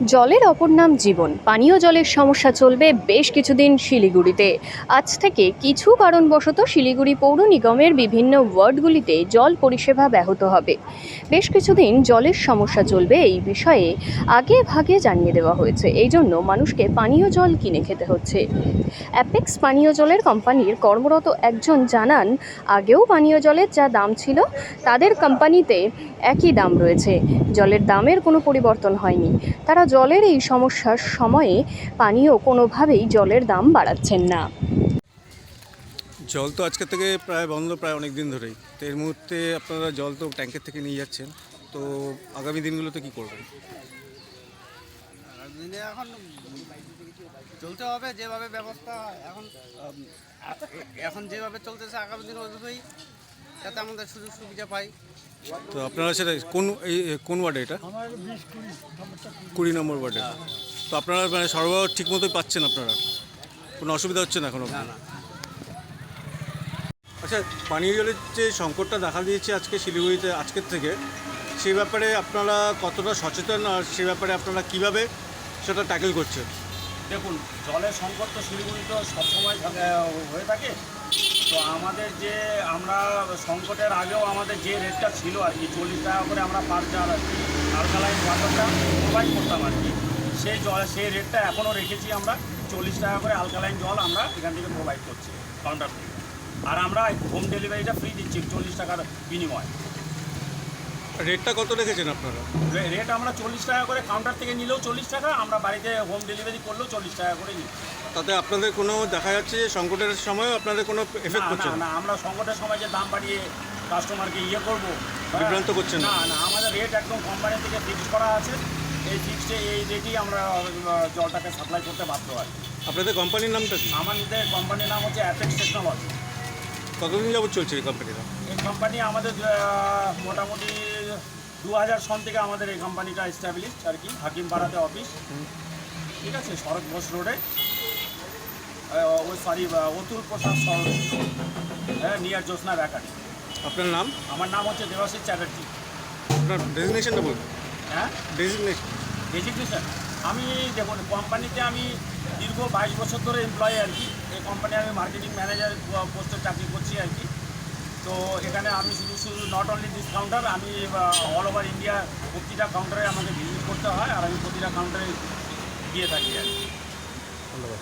জলের অপর নাম জীবন। পানীয় জলের সমস্যা চলবে বেশ কিছুদিন শিলিগুড়িতে। আজ থেকে কিছু কারণবশত শিলিগুড়ি পৌর নিগমের বিভিন্ন ওয়ার্ডগুলিতে জল পরিষেবা ব্যাহত হবে। বেশ কিছুদিন জলের সমস্যা চলবে এই বিষয়ে আগে ভাগে জানিয়ে দেওয়া হয়েছে। এই জন্য মানুষকে পানীয় জল কিনে খেতে হচ্ছে। অ্যাপেক্স পানীয় জলের কোম্পানির কর্মরত একজন জানান, আগেও পানীয় জলের যা দাম ছিল তাদের কোম্পানিতে একই দাম রয়েছে। জলের দামের কোনো পরিবর্তন হয়নি। তারা জলের এই সমস্যার সময়ে পানীয় কোনোভাবেই জলের দাম বাড়াচ্ছেন না। জল তো আজকে থেকে প্রায় বন্ধ, প্রায় অনেক দিন ধরেই। তো এর মুহূর্তে আপনারা জল তো ট্যাঙ্কের থেকে নিয়ে যাচ্ছেন, তো আগামী দিনগুলোতে কী করবেন? দিনে এখন চলতে হবে যেভাবে ব্যবস্থা এখন এখন যেভাবে চলতেছে আগামী দিন ওইভাবেই যাতে আমাদের সুযোগ সুবিধা পাই। তো আপনারা সেটা কোন ওয়ার্ডে এটা? 20 নম্বর ওয়ার্ডে। তো আপনারা মানে সরবরাহ ঠিক মতোই পাচ্ছেন? আপনারা কোনো অসুবিধা হচ্ছে না এখনো? না না, আচ্ছা, পানীয় জলের যে সংকটটা দেখা দিয়েছে আজকে শিলিগুড়িতে আজকের থেকে, সেই ব্যাপারে আপনারা কতটা সচেতন, আর সে ব্যাপারে আপনারা কীভাবে সেটা ট্যাকেল করছেন? দেখুন, জলের সংকট তো শিলিগুড়িতে সবসময় হয়ে থাকে। তো আমাদের যে আমরা সংকটের আগেও আমাদের যে রেটটা ছিল আর কি, 40 টাকা করে আমরা পার জার আলকালাইন ওয়াটারটা প্রোভাইড করতাম আর কি, সেই রেটটা এখনও রেখেছি আমরা। 40 টাকা করে আলকালাইন জল আমরা এখান থেকে প্রোভাইড করছি কাউন্টার থেকে। আর আমরা হোম ডেলিভারিটা ফ্রি দিচ্ছি 40 টাকার বিনিময়ে। রেটটা কত রেখেছেন আপনারা? রেট আমরা 40 টাকা করে, কাউন্টার থেকে নিলেও 40 টাকা, আমরা বাড়িতে হোম ডেলিভারি করলেও 40 টাকা করে নিই। তাতে আপনাদের কোনো দেখা যাচ্ছে যে সংকটের সময়ও আপনাদের কোনো এফেক্ট করছে না না? না, আমরা সংকটের সময় যে দাম বাড়িয়ে কাস্টমারকে করবো, বিভ্রান্ত করছেন না? না না, আমাদের রেট একদম কোম্পানি থেকে ফিক্স করা আছে। এই ফিক্সডে এই রেটেই আমরা জলটাকে সাপ্লাই করতে বাধ্য হয়। আপনাদের কোম্পানির নামটা কি? আমাদের কোম্পানির নাম হচ্ছে অ্যাপেক্স টেকনোলজি। কতদিন যাবত চলছে এই কোম্পানিটা? এই কোম্পানি আমাদের মোটামুটি 2000 সন থেকে আমাদের এই কোম্পানিটা এস্টাবলিশ আর কি, হাকিমপাড়াতে অফিস। ঠিক আছে, শরৎ ঘোষ রোডে, অতুল প্রসাদ সরোজ, নিয়ার জ্যোৎস্না বেকারি। আপনার নাম? আমার নাম হচ্ছে দেবাশিস চ্যাটার্জি। আপনার ডেজিগনেশনটা বলুন। হ্যাঁ, ডেজিগনেশন। আমি দেখুন, কোম্পানিতে আমি দীর্ঘ 22 বছর ধরে এমপ্লয়ি আর কি। এই কোম্পানি আমি মার্কেটিং ম্যানেজার পোস্টে চাকরি করছি আর কি। তো এখানে আমি শুধু নট অনলি দিস কাউন্টার, আমি অল ওভার ইন্ডিয়া প্রতিটা কাউন্টারে আমাকে ভিজিট করতে হয়, আর আমি প্রতিটা কাউন্টারে গিয়ে থাকি আর কি। ধন্যবাদ।